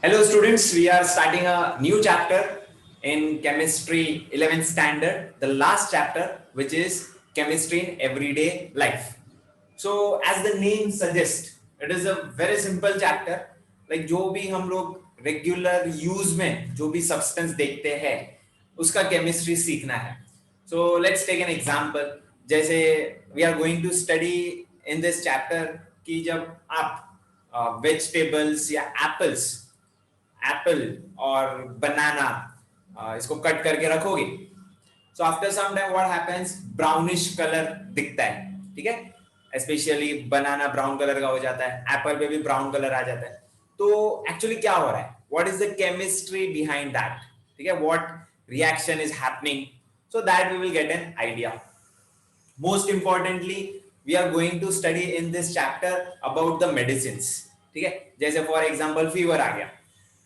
Hello students, we are starting a new chapter in chemistry 11th standard, the last chapter which is chemistry in everyday life. So as the name suggests, it is a very simple chapter. Like जो भी हम लोग regular use में जो भी substance देखते हैं उसका chemistry सीखना है. So let's take an example. जैसे we are going to study in this chapter कि जब आप vegetables या apples एप्पल और बनाना इसको कट करके रखोगे so after some time what happens brownish colour दिखता है ठीक है स्पेशली बनाना ब्राउन कलर का हो जाता है एप्पल पे भी ब्राउन कलर आ जाता है तो एक्चुअली क्या हो रहा है what is the chemistry behind that ठीक है what reaction is happening so that we will get an idea most importantly we are going to study in this chapter about the medicine ठीक है जैसे for example fever आ गया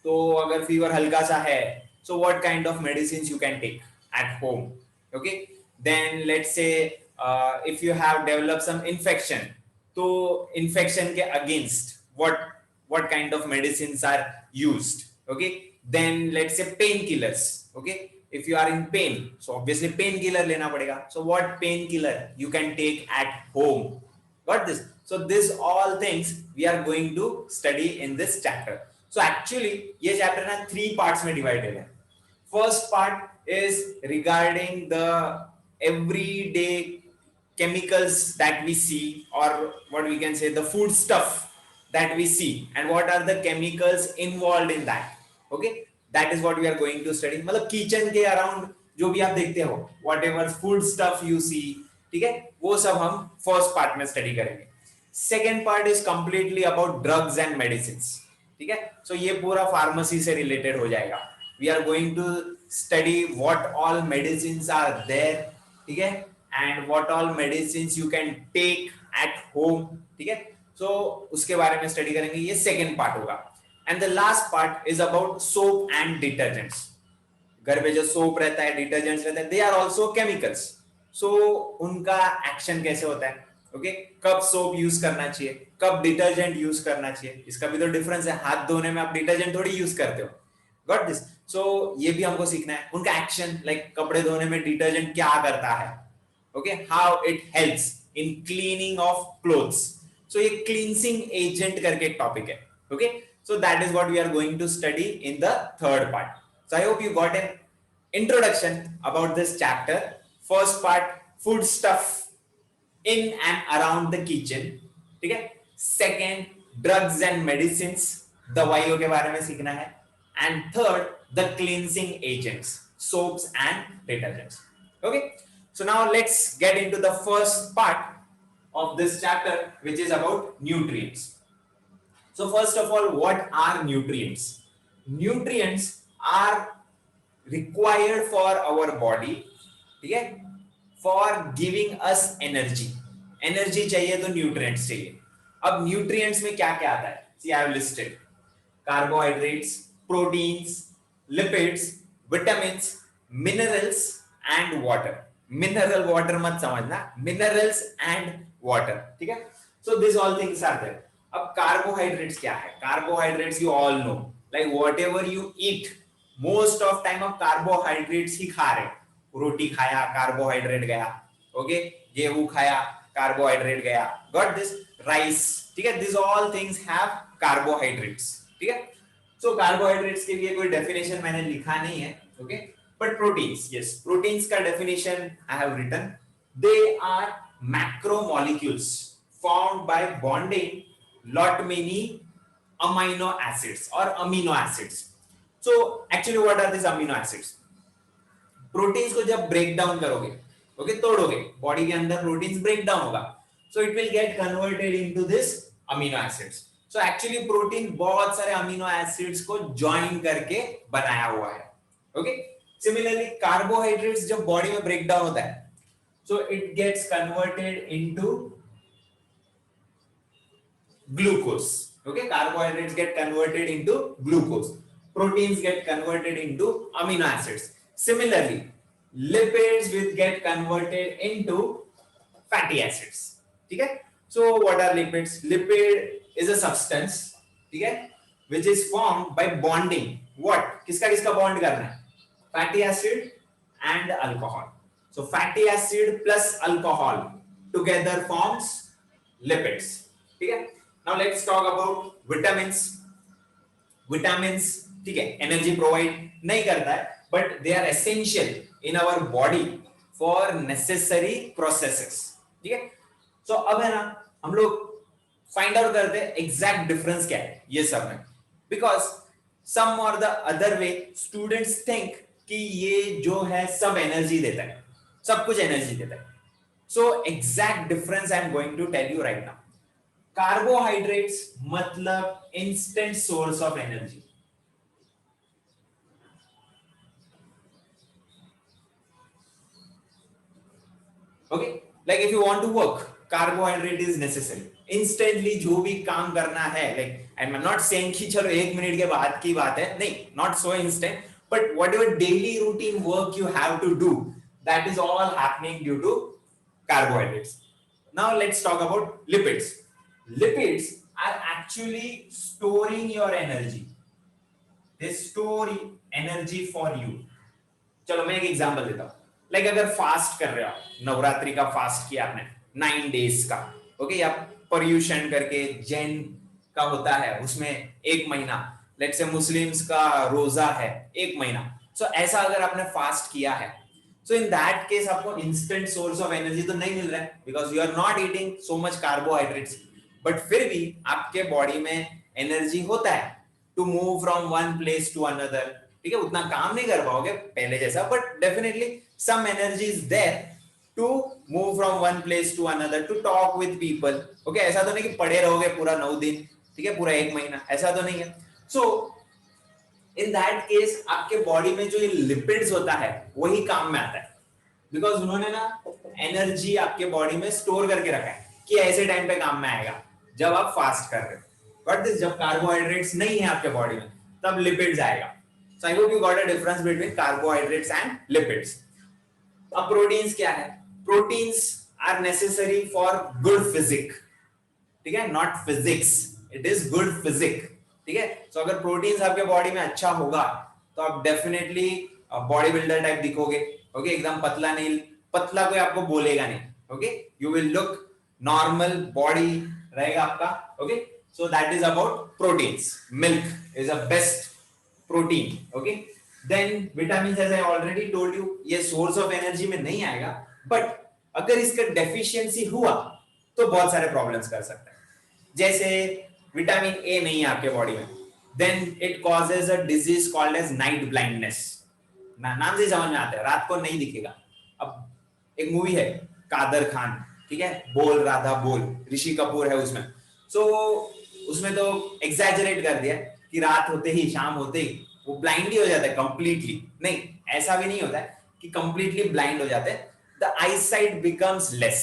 तो अगर fever हल्का सा है so what kind of medicines you can take at home okay then let's say if you have developed some infection तो infection के against what kind of medicines are used okay then let's say painkillers okay if you are in pain so obviously painkiller लेना पड़ेगा so what painkiller you can take at home got this so this all things we are going to study in this chapter so actually ये chapter ना 3 parts में divided है first part is regarding the everyday chemicals that we see or what we can say the food stuff that we see and what are the chemicals involved in that okay that is what we are going to study मतलब kitchen के around जो भी आप देखते हो whatever food stuff you see ठीक है वो सब हम first part में study करेंगे second part is completely about drugs and medicines ठीक है सो ये पूरा फार्मेसी से रिलेटेड हो जाएगा we are going to study what all medicines are there ठीक है and what all medicines you can take at home ठीक है सो उसके बारे में स्टडी करेंगे ये सेकंड पार्ट होगा and the last part is about soap and detergents घर पे जो सोप रहता है डिटर्जेंट्स रहता है they are also chemicals so उनका एक्शन कैसे होता है ओके कब सोप यूज करना चाहिए कब डिटर्जेंट यूज करना चाहिए इसका भी तो डिफरेंस है हाथ धोने में आप डिटर्जेंट थोड़ी यूज करते हो गॉट दिस सो ये भी हमको सीखना है उनका एक्शन लाइक कपड़े धोने में डिटर्जेंट क्या करता है okay how it helps in cleaning of clothes so ये क्लींसिंग एजेंट करके एक टॉपिक है okay so that is what we are going to study in the third part so I hope you got an introduction about this chapter first part food stuff in and around the kitchen ठीक है second drugs and medicines दवाइयों के बारे में सीखना है and third the cleansing agents soaps and detergents okay so now let's get into the first part of this chapter which is about nutrients so first of all what are nutrients nutrients are required for our body ठीक है for giving us energy चाहिए तो nutrients चाहिए अब nutrients में क्या क्या आता है see I have listed carbohydrates proteins lipids vitamins minerals and water mineral water मत समझना मिनरल्स एंड वाटर ठीक है so this all things are there अब कार्बोहाइड्रेट्स क्या है carbohydrates you all know like whatever you eat most of time आप carbohydrates ही खा रहे रोटी खाया कार्बोहाइड्रेट गया ओके गेहूं खाया कार्बोहाइड्रेट गया गॉट दिस राइस ठीक है this all things have carbohydrates ठीक है सो कार्बोहाइड्रेट्स के लिए कोई डेफिनेशन मैंने लिखा नहीं है okay but proteins yes proteins का definition I have written they are macromolecules formed by bonding lot many amino acids और amino acids so actually what are this amino acids proteins को जब ब्रेक डाउन करोगे okay तोड़ोगे body के अंदर proteins break down होगा so it will get converted into this amino acids so actually protein बहुत सारे अमीनो एसिड्स को ज्वाइन करके बनाया हुआ है ओके सिमिलरली कार्बोहाइड्रेट्स जब बॉडी में ब्रेक डाउन होता है so it gets converted into glucose okay carbohydrates get converted into glucose proteins get converted into amino acids Similarly, lipids will get converted into fatty acids. ठीक है? So what are lipids? Lipid is a substance. ठीक है? which is formed by bonding. What? किसका किसका bond करना है? Fatty acid and alcohol. So fatty acid plus alcohol together forms lipids. Okay? Now let's talk about vitamins. Vitamins, ठीक है, energy provide नहीं करता है, but they are essential in our body for necessary processes. ठीक है. सो अब है ना, हम लोग फाइंड आउट करते हैं एग्जैक्ट डिफरेंस क्या है ये सब में, बिकॉज सम और the other way students think कि ये जो है सब एनर्जी देता है, सब कुछ एनर्जी देता है. So exact difference I am going to tell you right now. Carbohydrates मतलब instant source of energy. Okay, like if you want to work, carbohydrate is necessary. Instantly जो भी काम करना है, like I am not saying कि चलो 1 minute के बाद की बात है, नहीं, not so instant, but whatever daily routine work you have to do, that is all happening due to carbohydrates. Now let's talk about lipids. Lipids are actually storing your energy. They store energy for you. चलो मैं एक example देता हूं. Like अगर fast कर रहे हो, नवरात्रि का फास्ट किया आपने 9 डेज का, ओके, या पर्यूषण करके जैन का होता है उसमें 1 महीना, लेट्स से मुस्लिम्स का रोजा है 1 महीना. सो ऐसा अगर आपने फास्ट किया है, so in that case आपको instant source of energy तो नहीं मिल रहा है, because you are not eating so much carbohydrates, but फिर भी आपके बॉडी में एनर्जी होता है to move from one place to another. ठीक है, उतना काम नहीं कर पाओगे पहले जैसा, but definitely some energy is there to move from one place to another, to talk with people. Okay, ऐसा तो नहीं कि पड़े रहोगे पूरा 9 दिन, ठीक है, पूरा 1 महीना, ऐसा तो नहीं है. So इन दैट केस आपके बॉडी में जो ये लिपिड्स होता है वही काम में आता है, बिकॉज उन्होंने ना एनर्जी आपके बॉडी में स्टोर करके रखा है कि ऐसे टाइम पे काम में आएगा जब आप फास्ट कर रहे हो. बट दिस, जब कार्बोहाइड्रेट्स नहीं है आपके बॉडी में तब लिपिड्स आएगा. So I hope you got a difference between carbohydrates and lipids. अब प्रोटीन्स क्या है? Proteins are necessary for good physique. ठीक है, not physics, it is good physique. ठीक है. सो अगर प्रोटीन्स आपके बॉडी में अच्छा होगा तो आप डेफिनेटली बॉडी बिल्डर टाइप दिखोगे. ओके, एकदम पतला नहीं, पतला कोई आपको बोलेगा नहीं. Okay, you will look normal, body रहेगा आपका. Okay, so that is about proteins. Milk is a best protein. Okay, then vitamin, as I already told you, ये सोर्स ऑफ एनर्जी में नहीं आएगा, बट अगर इसका डेफिशिएंसी हुआ तो बहुत सारे प्रॉब्लम्स कर सकता है. जैसे विटामिन ए नहीं है आपके बॉडी में, then it causes a disease called as night blindness. नाम से समझ में आता है, रात को नहीं दिखेगा. अब एक मूवी है कादर खान, ठीक है, बोल राधा बोल, ऋषि कपूर है उसमें. सो उसमें तो एग्जैजरेट कर दिया कि रात होते ही, शाम होते ही वो ब्लाइंड ही हो जाता है कंप्लीटली. नहीं, ऐसा भी नहीं होता है कि कंप्लीटली ब्लाइंड हो जाते हैं. The I site becomes less,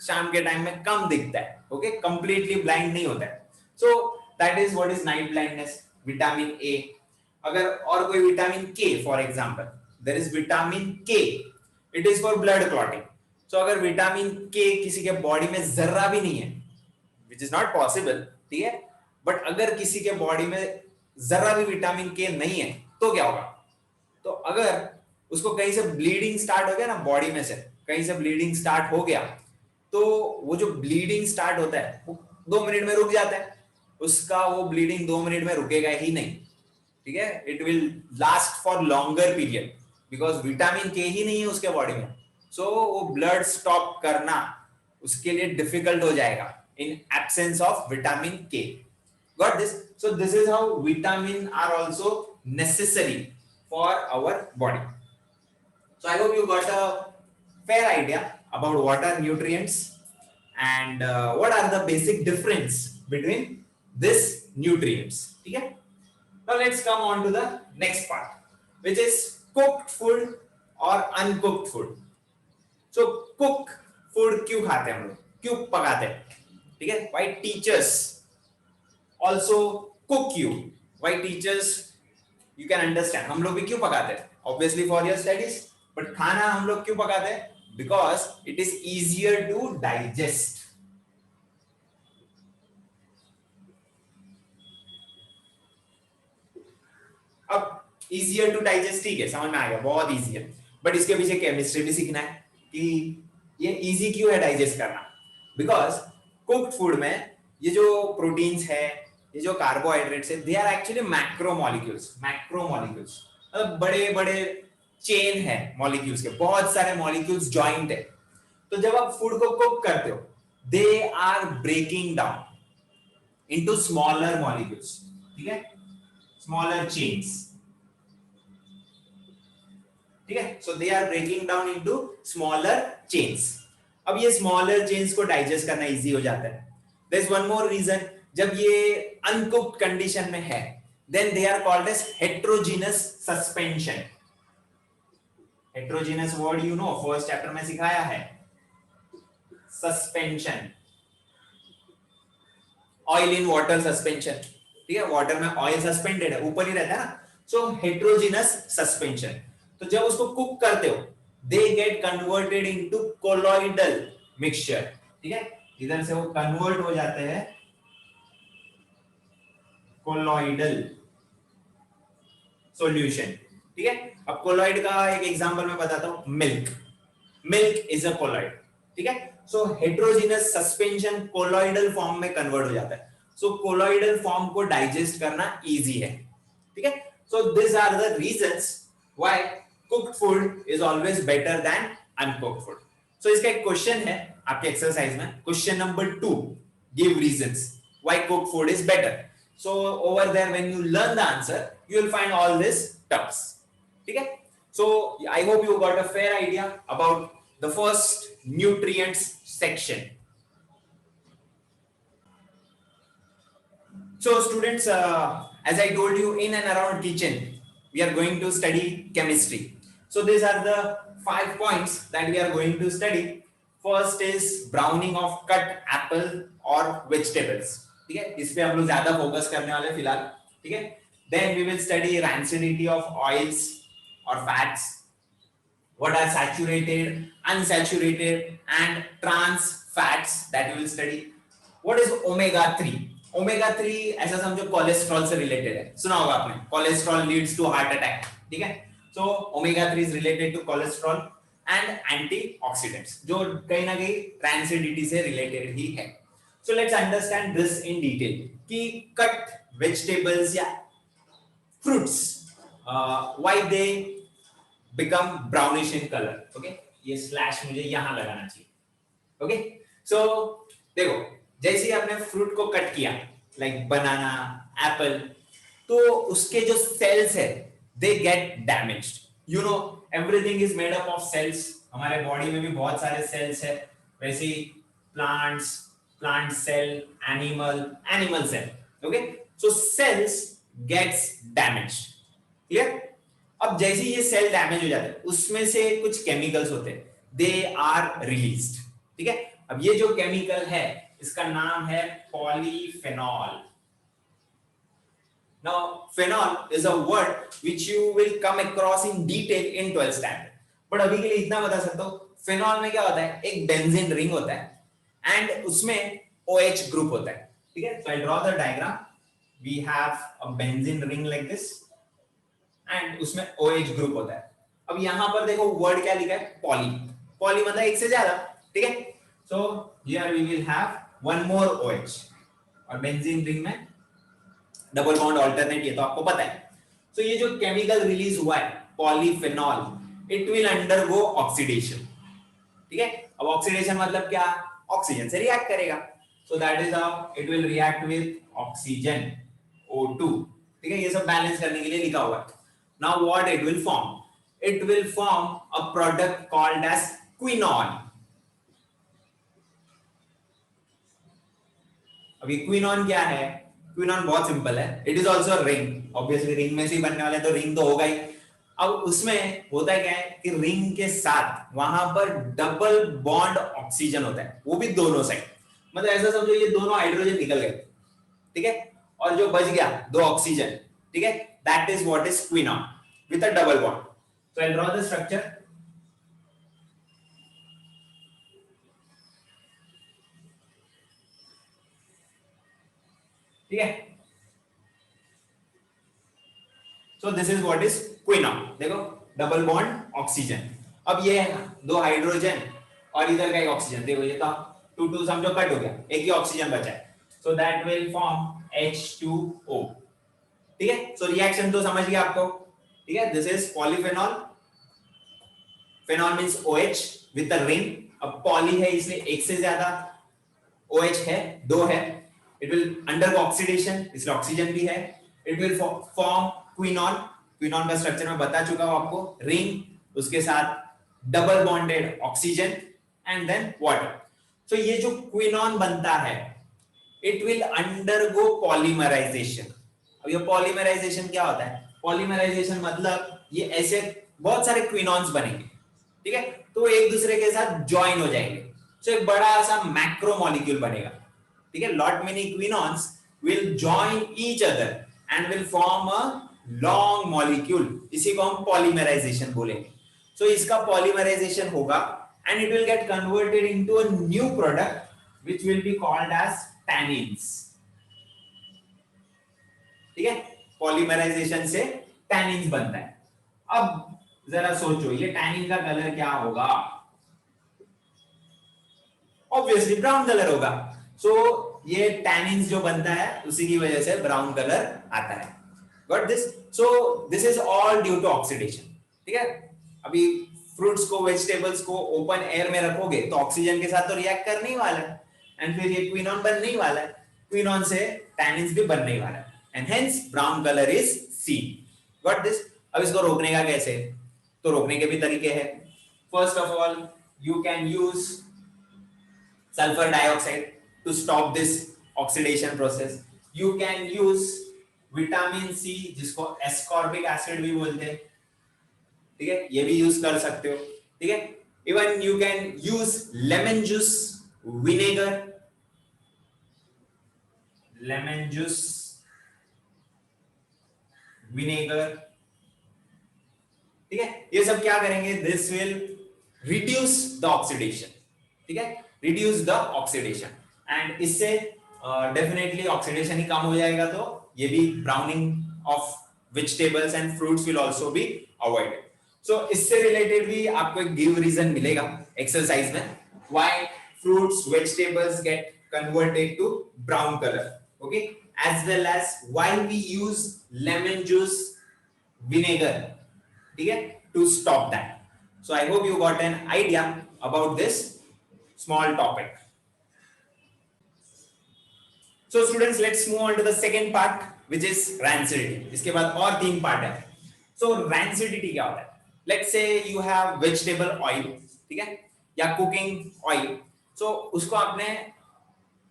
शाम के टाइम में कम दिखता है. ओके, कंप्लीटली ब्लाइंड नहीं होता है. So that is what is night blindness. Vitamin A. अगर और कोई vitamin K, for example, there is vitamin K. It is for blood clotting. So अगर विटामिन K किसी के बॉडी में जर्रा भी नहीं है, which is not possible, ठीक है, बट अगर किसी के बॉडी में जर्रा भी विटामिन K नहीं है तो क्या होगा? तो अगर उसको कहीं से ब्लीडिंग स्टार्ट हो गया ना, बॉडी में से कहीं से ब्लीडिंग स्टार्ट हो गया, तो वो जो ब्लीडिंग स्टार्ट होता है वो 2 मिनट में रुक जाता है. उसका वो ब्लीडिंग 2 मिनट में रुकेगा ही नहीं. ठीक है, it will last for longer period, because vitamin के ही नहीं है उसके बॉडी में. सो वो ब्लड स्टॉप करना उसके लिए डिफिकल्ट हो जाएगा in absence of vitamin K. Got this? So this is how vitamin are also necessary for our body. So I hope you got a fair idea about what are nutrients and what are the basic difference between this nutrients. ठीक है. Now let's come on to the next part, which is cooked food or uncooked food. So cook food क्यों खाते हैं हम लोग, क्यों पकाते हैं? ठीक है. Why teachers also cook you? Why teachers, you can understand, हम लोग भी क्यों पकाते हैं? Obviously for your studies, but खाना हम लोग क्यों पकाते हैं? Because it is easier to digest. Easier to digest, ठीक है, समझ में आ गया, बहुत इजी है, बट इसके पीछे केमिस्ट्री भी सीखना है कि ये इजी क्यों है डाइजेस्ट करना। बिकॉज कुक्ड फूड में ये जो प्रोटीन्स है, ये जो कार्बोहाइड्रेट्स है, they are actually macromolecules. Macromolecules मतलब बड़े बड़े चेन है मॉलिक्यूल्स के, बहुत सारे मॉलिक्यूल्स जॉइंट है। तो जब आप फूड को कुक करते हो, they are breaking down into smaller molecules, ठीक है, स्मॉलर चेन्स, ठीक है। So they are breaking down into smaller chains. अब ये स्मॉलर चेन्स को डाइजेस्ट करना इजी हो जाता है। There is one more reason, जब ये अनकुक्ड कंडीशन में है, then they are called as heterogeneous suspension. Heterogeneous word you know, first chapter में सिखाया है, suspension, oil in water suspension, ठीक है, वाटर में ऑयल सस्पेंडेड है, ऊपर ही रहता है ना, सो हेट्रोजीनस सस्पेंशन। तो जब उसको कुक करते हो, they get converted into colloidal mixture, ठीक है, इधर से वो कन्वर्ट हो जाते हैं कोलॉइडल सॉल्यूशन, ठीक है। अब कोलॉइड का एक एग्जांपल मैं बताता हूं, milk, milk is a colloid, ठीक है। So heterogeneous suspension colloidal form में कन्वर्ट हो जाता है, सो कोलॉइडल फॉर्म को डाइजेस्ट करना इजी है, ठीक है। So this are the reasons why cooked food is always better than uncooked food. So इसका एक क्वेश्चन है आपके एक्सरसाइज में, question number 2, give reasons why cooked food is better. So over there when you learn the answer, you will find all this terms, ठीक है। So I hope you got a fair idea about the first nutrients section. So students, as I told you, in and around kitchen we are going to study chemistry. So these are the 5 points that we are going to study. First is browning of cut apple or vegetables, ठीक है, इस पे हम लोग ज्यादा focus करने वाले फिलहाल, ठीक है। Then we will study rancidity of oils or fats, what are saturated, unsaturated and trans fats that we will study. What is omega 3? Omega 3 ऐसा समझो कोलेस्ट्रॉल से रिलेटेड है, सुना होगा आपने, cholesterol leads to heart attack, ठीक है। So omega 3 is related to cholesterol and antioxidants, जो कहीं ना कहीं ट्रांसिडिटी से रिलेटेड ही है। So let's understand this in detail कि कट वेजिटेबल्स या fruits, why they become brownish in color, okay, ये स्लैश मुझे यहां लगाना चाहिए, ओके। सो देखो, जैसे ही आपने फ्रूट को कट किया, लाइक बनाना, एप्पल, तो उसके जो सेल्स है they get damaged, you know, everything is made up of cells, हमारे बॉडी में भी बहुत सारे सेल्स है, वैसे ही plants, plant cell, animal cell, okay. So cells gets damaged, clear. अब जैसे ये सेल डैमेज हो जाता है, उसमें से कुछ केमिकल्स होते हैं, दे आर रिलीज्ड, ठीक है। अब ये जो केमिकल है इसका नाम है polyphenol. Now phenol is a word which you will come across in detail in 12th standard, but अभी के लिए इतना बता सकता हूं, फेनॉल में क्या होता है, एक बेंजीन रिंग होता है एंड उसमें OH ग्रुप होता है, ठीक है। So I draw the diagram, we have a benzene ring like this and उसमें OH ग्रुप होता है। अब यहां पर देखो वर्ड क्या लिखा है, पॉली, पॉली मतलब एक से ज्यादा, ठीक है। So here we will have one more OH, और बेंजीन रिंग में डबल बॉन्ड अल्टरनेट, ये तो आपको पता है। सो ये जो केमिकल रिलीज हुआ है polyphenol, it will undergo oxidation, ठीक है। अब ऑक्सीडेशन मतलब क्या, ऑक्सीजन से रिएक्ट करेगा, सो that is how it will react with oxygen, O2, ठीक है, ये सब बैलेंस करने के लिए लिखा हुआ है। Now what it will form, it will form a product called as quinone. अभी क्विनॉन क्या है, क्विनॉन बहुत सिंपल है, it is also ring, obviously ring में से ही बनने वाले, तो रिंग तो होगा ही। अब उसमें होता क्या है कि रिंग के साथ वहां पर डबल बॉन्ड ऑक्सीजन होता है, वो भी दोनों साइड, मतलब ऐसा समझो ये दोनों हाइड्रोजन निकल गए, ठीक है, और जो बच गया दो ऑक्सीजन, ठीक है, that is what is quinone with a double bond. So I draw the structure, ठीक है। So this is what is quinone. देखो डबल बॉन्ड ऑक्सीजन, अब ये है ना दो हाइड्रोजन और इधर का एक ऑक्सीजन, देखो ये तो टू टू समझो कट हो गया, एक ही ऑक्सीजन बचा है, so that will form H2O। ठीक है, सो रिएक्शन तो समझ गया आपको। ठीक है, this is polyphenol, phenol means OH with the ring, अब पॉली है इसलिए एक से ज्यादा, OH है दो है, इट विल अंडरगो ऑक्सीडेशन इसलिए ऑक्सीजन भी है, it will form quinone, quinone का स्ट्रक्चर मैं बता चुका हूं आपको, रिंग उसके साथ double bonded oxygen and then water. So ये जो क्विनॉन बनता है इट विल अंडरगो पॉलीमराइजेशन। अब ये पॉलीमराइजेशन क्या होता है, पॉलीमराइजेशन मतलब ये ऐसे बहुत सारे क्विनॉन्स बनेंगे, ठीक है, तो एक दूसरे के साथ ज्वाइन हो जाएंगे, सो एक बड़ा सा मैक्रो मॉलिक्यूल बनेगा। ठीक है, lot many quinones will join each other and will form a long molecule, इसी को हम पॉलीमराइजेशन बोलेंगे। सो इसका पॉलीमराइजेशन होगा and it will get converted into a new product which will be called as tannins। ठीक है, पॉलीमराइजेशन से tannins बनता है। अब जरा सोचो ये टैनिन का कलर क्या होगा, ऑब्वियसली ब्राउन कलर होगा। सो ये टैनिन्स जो बनता है उसी की वजह से ब्राउन कलर आता है। Got this? So this is all due to oxidation. ठीक है, अभी फ्रूट्स को वेजिटेबल्स को ओपन एयर में रखोगे तो ऑक्सीजन के साथ तो रिएक्ट करने ही वाला है एंड फिर ये क्विनॉन बनने ही वाला है, क्विनॉन से टैनिन्स भी बनने ही वाला है and hence brown colour is seen. Got this? अब इसको रोकने का कैसे, तो रोकने के भी तरीके हैं। First of all you can use sulfur dioxide to stop this oxidation process, you can use vitamin C जिसको ascorbic acid भी बोलते हैं, ठीक है, ये भी यूज कर सकते हो। ठीक है, even you can use lemon juice, vinegar, lemon juice, vinegar, ठीक है, ये सब क्या करेंगे, this will reduce the oxidation. ठीक है, रिड्यूस द ऑक्सीडेशन एंड इससे डेफिनेटली ऑक्सीडेशन ही कम हो जाएगा, तो ये भी browning of vegetables and fruits will also be avoided. So इससे रिलेटेड भी आपको एक गिव रीजन मिलेगा एक्सरसाइज में, why fruits vegetables get converted to brown colour, okay, as well as why we use lemon juice, vinegar, ठीक है, to stop that. So I hope you got an idea about this small topic. So students, let's move on to the second part which is rancidity. इसके बाद और तीन part है। So rancidity क्या होता है? Let's say you have vegetable oil, ठीक है, या cooking oil, so उसको आपने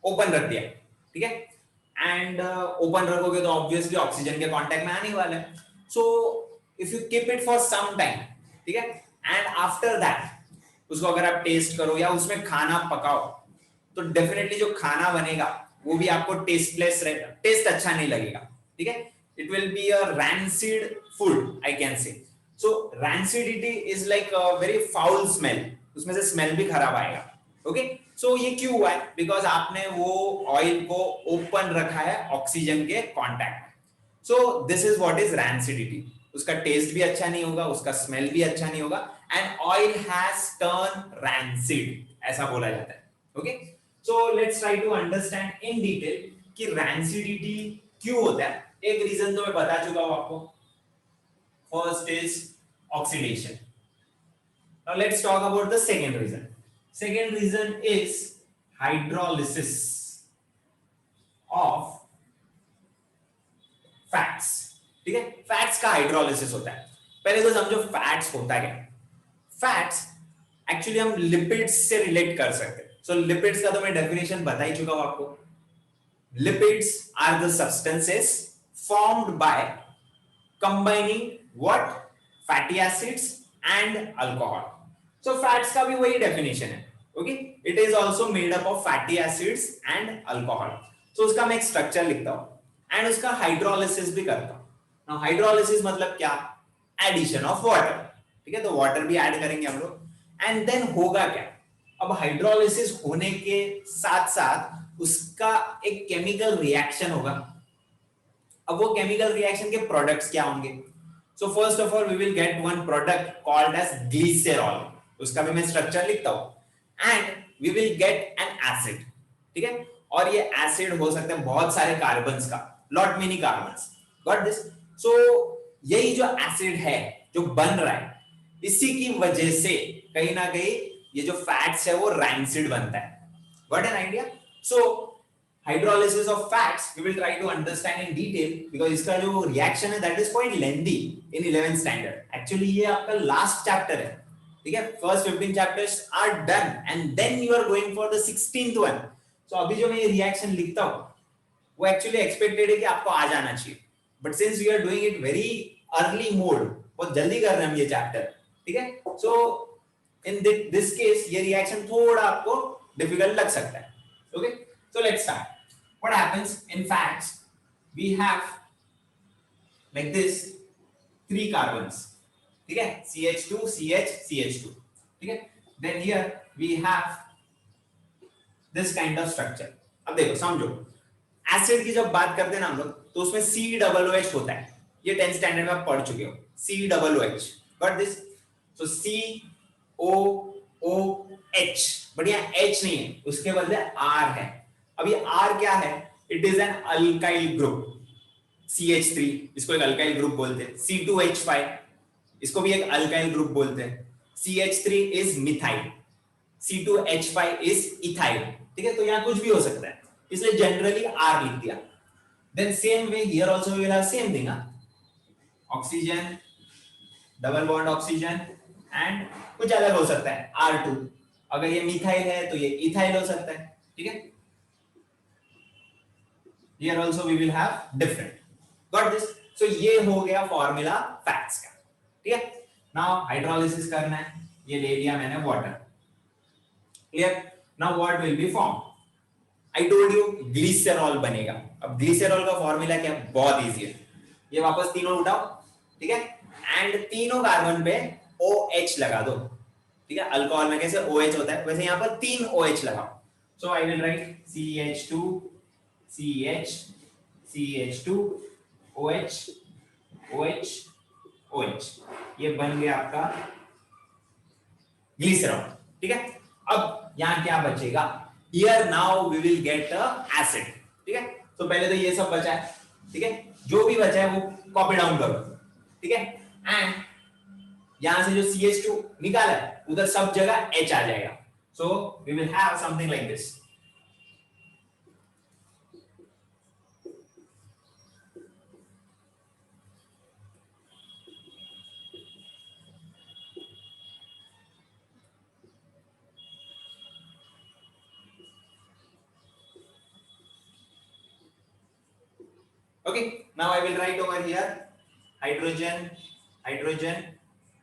ओपन रख दिया, ठीक है, एंड ओपन रखोगे तो ऑब्वियसली ऑक्सीजन के कांटेक्ट में आने वाला है। So if you keep it for some time, ठीक है, and after that उसको अगर आप टेस्ट करो या उसमें खाना पकाओ तो डेफिनेटली जो खाना बनेगा वो भी आपको टेस्टलेस रहेगा, टेस्ट अच्छा नहीं लगेगा। ठीक है, it will be a rancid food, I can say. So rancidity is like a very foul smell, उसमें से स्मेल भी खराब आएगा। ओके, सो ये क्यों हुआ है, बिकॉज आपने वो ऑयल को ओपन रखा है ऑक्सीजन के कांटेक्ट में। सो this is what is rancidity. उसका टेस्ट भी अच्छा नहीं होगा, उसका स्मेल भी अच्छा नहीं होगा and oil has turned rancid, ऐसा बोला जाता है। Okay, so let's try to understand in detail कि rancidity क्यों होता है। एक रीजन तो मैं बता चुका हूं आपको, first is oxidation। now let's talk about the second reason। second reason is hydrolysis of fats। ठीक है, फैट्स का हाइड्रोलिसिस होता है। पहले तो समझो फैट्स होता क्या। फैट्स एक्चुअली हम लिपिड्स से रिलेट कर सकते हैं। सो लिपिड्स का तो मैं डेफिनेशन बता ही चुका हूं आपको। Lipids are the substances formed by combining what, fatty acids and alcohol. So fats का भी वही डेफिनेशन है। Okay, it is also made up of fatty acids and alcohol. So उसका मैं एक स्ट्रक्चर लिखता हूं एंड उसका हाइड्रोलिसिस भी करता हूं। नाउ हाइड्रोलिसिस मतलब क्या, एडिशन ऑफ वाटर। ठीक है, तो वाटर भी ऐड करेंगे हम लोग एंड देन होगा क्या, अब हाइड्रोलिसिस होने के साथ साथ उसका एक केमिकल रिएक्शन होगा। अब वो केमिकल रिएक्शन के प्रोडक्ट्स क्या होंगे, So first of all we will get one product called as glycerol, उसका भी मैं स्ट्रक्चर लिखता हूं, and we will get an acid, ठीक है, और ये एसिड हो सकते हैं बहुत सारे कार्बन्स का, lot many carbons, got this. So यही जो एसिड है जो बन रहा है, इसी की वजह से कहीं ना कहीं ये जो फैट्स है वो रैंसिड बनता है, got an idea. So hydrolysis of fats we will try to understand in detail because इसका जो रिएक्शन है that is quite lengthy in 11th standard, actually ये आपका लास्ट चैप्टर है, ठीक है, first 15 chapters are done and then you are going for the 16th one। so अभी जो मैं ये रिएक्शन लिखता हूँ वो एक्चुअली एक्सपेक्टेड है कि आपको आ जाना चाहिए, but since we are doing it very early mode, बहुत जल्दी कर रहे हैं हम ये चैप्टर, ठीक है, सो इन दिस केस ये रिएक्शन थोड़ा आपको डिफिकल्ट लग सकता है, okay. So let's start. What happens in fats? We have like this 3 carbons, ठीक है, CH2, CH, CH2, ठीक है, then here we have this kind of structure। अब देखो समझो, एसिड की जब बात करते हैं ना हम लोग तो उसमें COOH होता है, ये 10th स्टैंडर्ड में आप पढ़ चुके हो, COOH, got this. So COOH, but यहाँ H नहीं है, उसके बदले R है। अब ये R क्या है? It is an alkyl group, CH3 इसको एक अल्काइल ग्रुप बोलते हैं, C2H5 इसको भी एक अल्काइल ग्रुप बोलते हैं, CH3 is methyl, C2H5 is ethyl, ठीक है, तो यहाँ कुछ भी हो सकता है, इसलिए जनरली R लिख दिया। Then same way here also we will have same thing, oxygen, double bond oxygen and कुछ अलग हो सकता है R2, अगर ये मिथाइल है तो ये इथाइल हो सकता है, ठीक है। Here also we will have different, got this। so ये हो गया फॉर्मूला फैट्स का, ठीक है। now हाइड्रोलिसिस करना है, ये ले लिया मैंने water, clear. now what will be formed? I told you glycerol बनेगा। अब ग्लिसरॉल का फॉर्मूला क्या है? बहुत इजी है, ये वापस तीनों उठाओ, ठीक है, एंड तीनों कार्बन पे OH लगा दो, ठीक है, अल्कोहल में कैसे OH होता है वैसे यहाँ पर 3 OH लगाओ। so I will write CH2 CH CH2 OH OH OH, ये बन गया आपका ग्लिसरॉल, ठीक है। अब यहाँ क्या बचेगा? Here now we will get a acid, ठीक है। तो पहले तो ये सब बचा है, ठीक है, जो भी बचा है वो कॉपी डाउन करो, ठीक है, एंड यहां से जो CH2 निकाला है उधर सब जगह H आ जाएगा। so we will have something like this। Okay, now I will write over here hydrogen, hydrogen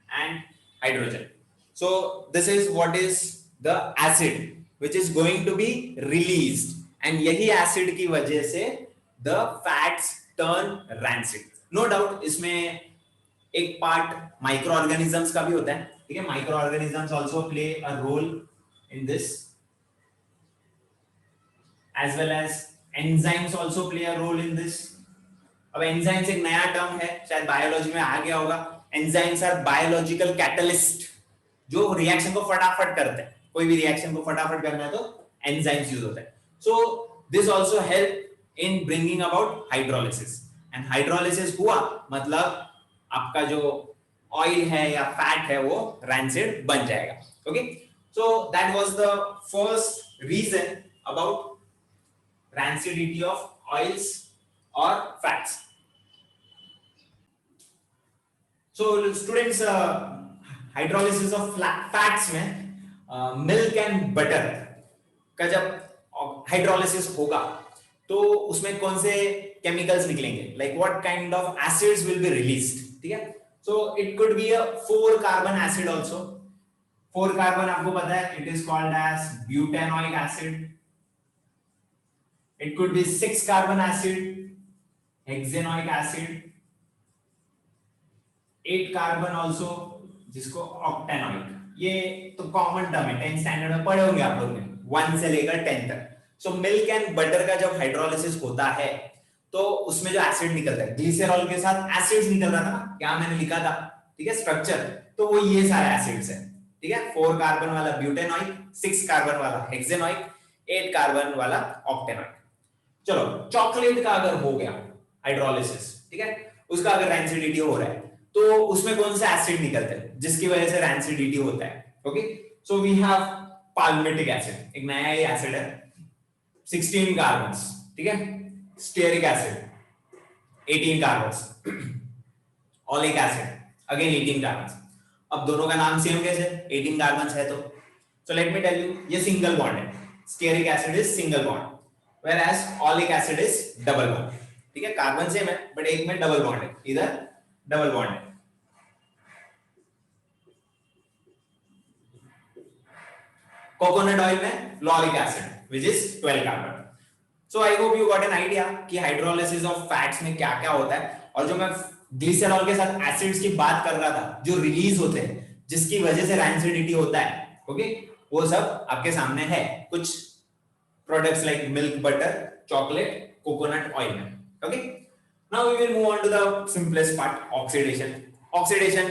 and hydrogen। so this is what is the acid which is going to be released, and यही acid की वजह से the fats turn rancid। no doubt इसमें एक part micro organisms का भी होता है, ठीक है, micro organisms also play a role in this, as well as enzymes also play a role in this। अब एंजाइम्स एक नया टर्म है, शायद बायोलॉजी में आ गया होगा। एंजाइम्स आर बायोलॉजिकल कैटलिस्ट, जो रिएक्शन को फटाफट करते हैं, कोई भी रिएक्शन को फटाफट करना है तो एंजाइम्स यूज होता है। So this also help in bringing about hydrolysis, and hydrolysis हुआ मतलब आपका जो ऑयल है या फैट है वो रैंसिड बन जाएगा, okay. So that was the first reason about rancidity of oils और fats. So students, hydrolysis of fats में मिल्क एंड बटर का जब हाइड्रोलिसिस होगा तो उसमें कौन से केमिकल्स निकलेंगे, like what kind of acids will be released, ठीक है। So it could be a 4 carbon acid also. 4 carbon आपको पता है, it is called as butanoic acid. It could be 6 carbon acid, hexanoic acid. 8 carbon also, जिसको octanoic, ये तो common term है, 10th standard में पढ़े होंगे आप लोग ने, 1 से लेकर 10 तक। सो मिल्क एंड बटर का जब हाइड्रोलिसिस होता है तो उसमें जो एसिड निकलता है, ग्लिसरॉल के साथ एसिड्स निकल रहा था ना, क्या मैंने लिखा था, ठीक है, स्ट्रक्चर, तो वो ये सारे एसिड्स है, ठीक है, 4 कार्बन वाला ब्यूटेनॉइक, 6 कार्बन वाला हेक्सेनॉइक, 8 कार्बन वाला ऑक्टेनॉइक। चलो चॉकलेट का अगर हो गया हाइड्रोलिसिस, ठीक है, उसका अगर रैंसिडिटी हो रहा है, तो उसमें कौन सा एसिड निकलता है जिसकी वजह से रैंसिडिटी होता है? Okay, so we have palmitic acid, एक नया ही एसिड है, 16 कार्बन्स, ठीक है, stearic acid 18 carbons, oleic acid again 18 carbons. अब दोनों का नाम सेम कैसे, 18 कार्बन्स है तो, so let me tell you, ये सिंगल बॉन्ड है, stearic acid is single bond, whereas oleic acid is double bond, ठीक है, कार्बन सेम है बट एक में डबल बॉन्ड है, इधर डबल बॉन्ड है। कोकोनट ऑयल में lauric acid which is 12 carbon. So I hope you got an idea कि हाइड्रोलिसिस ऑफ फैट्स में क्या क्या होता है, और जो मैं ग्लिसरॉल के साथ एसिड्स की बात कर रहा था जो रिलीज होते हैं जिसकी वजह से रैंसिडिटी होता है, ओके, वो सब आपके सामने है, कुछ products like milk, butter, chocolate, coconut oil में, okay. Now we will move on to the simplest part, oxidation. Oxidation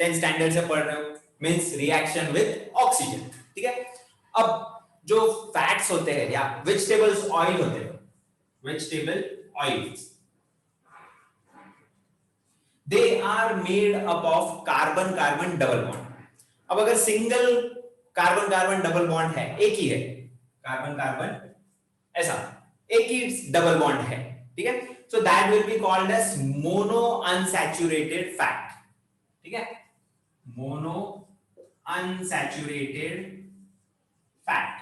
10 standard से पढ़ रहे हो, मींस रिएक्शन विद ऑक्सीजन, ठीक है। अब जो फैट्स होते हैं या वेजिटेबल्स ऑयल होते हैं, vegetable oils, they are made up of carbon carbon double bond. अब अगर single carbon carbon double bond है, एक ही है कार्बन कार्बन, ऐसा एक ही डबल बॉन्ड है, ठीक है, so that will be called as mono unsaturated fat, ठीक है, मोनो अनसैचुरेटेड फैट।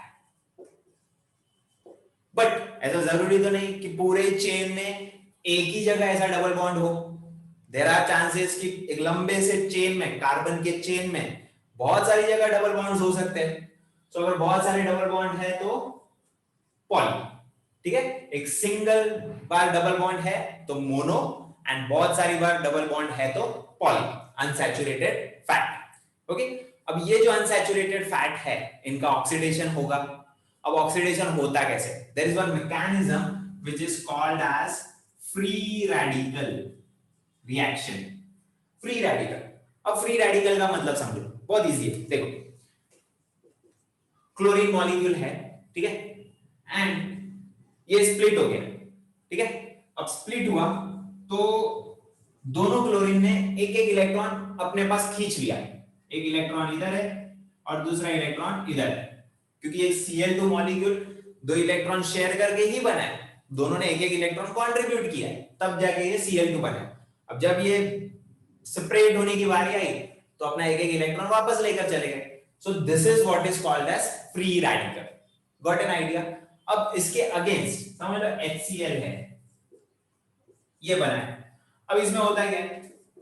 बट ऐसा जरूरी तो नहीं कि पूरे चेन में एक ही जगह ऐसा डबल बॉन्ड हो, देयर आर चांसेस कि एक लंबे से चेन में, कार्बन के चेन में बहुत सारी जगह डबल बॉन्ड्स हो सकते हैं। सो अगर बहुत सारे डबल बॉन्ड है तो पॉली, ठीक है, एक सिंगल बार डबल बॉन्ड है तो मोनो, एंड बहुत सारी बार डबल बॉन्ड है तो पॉली, अनसैचुरेटेड फैट, ओके। अब ये जो अनसैचुरेटेड फैट है इनका ऑक्सीडेशन होगा। अब ऑक्सीडेशन होता कैसे? There is one mechanism which is called as free radical reaction. Free radical, अब फ्री रेडिकल का मतलब समझो, बहुत इजी है, देखो क्लोरीन मॉलिक्यूल है, ठीक है, एंड ये स्प्लिट हो गया, ठीक है। अब स्प्लिट हुआ तो दोनों क्लोरीन ने एक एक इलेक्ट्रॉन अपने पास खींच लिया, एक इलेक्ट्रॉन इधर है और दूसरा इलेक्ट्रॉन इधर है, क्योंकि ये Cl2 मॉलिक्यूल दो इलेक्ट्रॉन शेयर करके ही बना है, दोनों ने एक एक इलेक्ट्रॉन कंट्रीब्यूट किया है, तब जाके ये Cl2 बना। अब जब ये सेपरेट होने की बारी आई तो अपना एक एक इलेक्ट्रॉन वापस लेकर चले गए। So this is what is called as free radical, got an idea. अब इसके अगेंस्ट समझ लो HCl है, ये बना है। अब इसमें होता है क्या,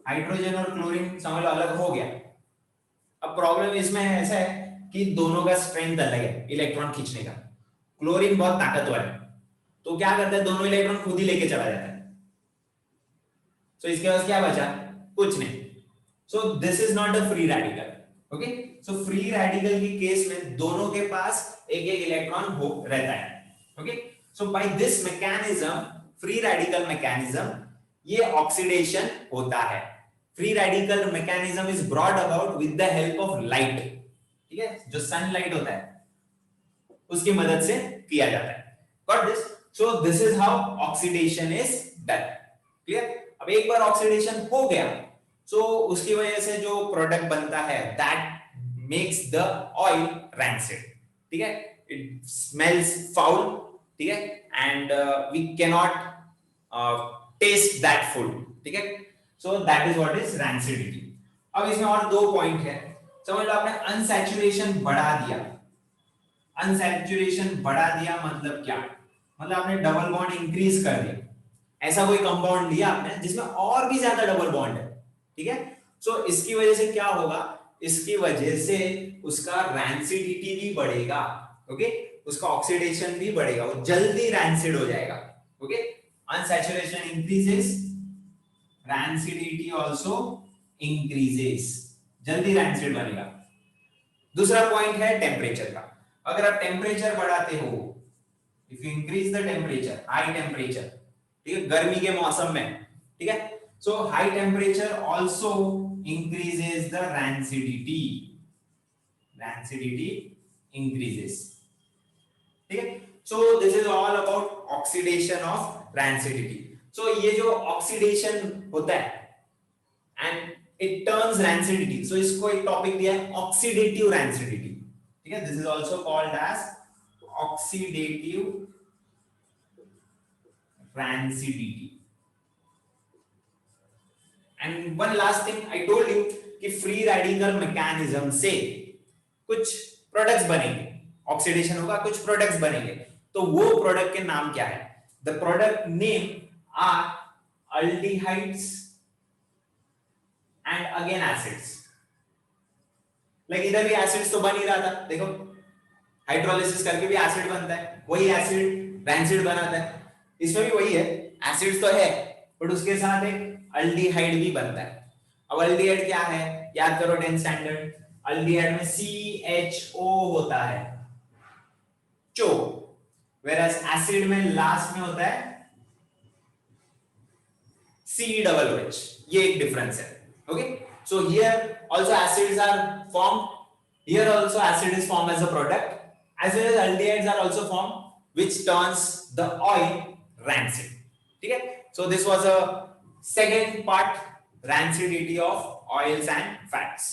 हाइड्रोजन और क्लोरीन समझ लो अलग हो गया। अब प्रॉब्लम इसमें ऐसा है कि दोनों का स्ट्रेंथ अलग है इलेक्ट्रॉन खींचने का। क्लोरीन बहुत ताकतवर है तो क्या करता है, दोनों इलेक्ट्रॉन खुद ही लेके चला जाता है। सो इसके पास क्या बचा, कुछ नहीं। सो this is not a free radical, okay. So free radical की केस में दोनों के पास एक एक इलेक्ट्रॉन हो रहता है, okay. So by this mechanism, free radical mechanism, ये ऑक्सीडेशन होता है। Free radical mechanism is brought about with the help of light, ठीक है, जो सनलाइट होता है उसकी मदद से किया जाता है, got this. So this is how oxidation is done, clear. अब एक बार ऑक्सीडेशन हो गया सो उसकी वजह से जो प्रोडक्ट बनता है that makes the oil rancid, ठीक है, इट स्मेल्स फाउल, ठीक है, and we can not taste that food, ठीक है। So that is what is rancidity. अब इसमें और दो पॉइंट है, समझ लो आपने अनसैचुरेशन बढ़ा दिया। अनसैचुरेशन बढ़ा दिया मतलब क्या, मतलब आपने डबल बॉन्ड इंक्रीज कर दिया, ऐसा कोई कंपाउंड लिया आपने जिसमें और भी ज्यादा डबल बॉन्ड है, ठीक है। सो इसकी वजह से क्या होगा, इसकी वजह से उसका रैंसिडिटी भी बढ़ेगा, ओके, उसका ऑक्सीडेशन भी बढ़ेगा, वो जल्दी रैंसिड हो जाएगा, okay. Unsaturation increases, rancidity also increases, जल्दी रैंसिड बनेगा। दूसरा पॉइंट है टेम्परेचर का। अगर आप टेम्परेचर बढ़ाते हो, if you increase the temperature, high temperature, ठीक है, गर्मी के मौसम में, ठीक है। So high temperature also increases the rancidity, rancidity increases, ठीक है। So this is all about oxidation of rancidity. So ये जो ऑक्सीडेशन होता है and it turns rancidity, so इसको एक टॉपिक दिया है ऑक्सीडेटिव रैंसिडिटी, ठीक है। This is also called as oxidative rancidity. And one last thing I told you कि फ्री रेडिकल मैकेनिज्म से कुछ प्रोडक्ट्स बनेंगे, ऑक्सीडेशन होगा, कुछ प्रोडक्ट्स बनेंगे, तो वो प्रोडक्ट के नाम क्या है? The product name are aldehydes and again acids. Like इधर भी एसिड्स तो बन ही रहा था, देखो हाइड्रोलिसिस करके भी एसिड बनता है, वही एसिड रैंसिड बनाता है, इसमें भी वही है, एसिड्स तो है बट उसके साथ एक अल्डिहाइड भी बनता है। अब अल्डिहाइड क्या है, याद करो 10th स्टैंडर्ड, अल्डिहाइड में CHO होता है, चो, वेरएस एसिड में लास्ट में होता है COOH, ये एक डिफरेंस है, okay. So here also acids are formed, here also acid is formed as a product, as well as aldehydes are also formed which turns the oil rancid, ठीक है। So this was a second part, rancidity of oils and fats.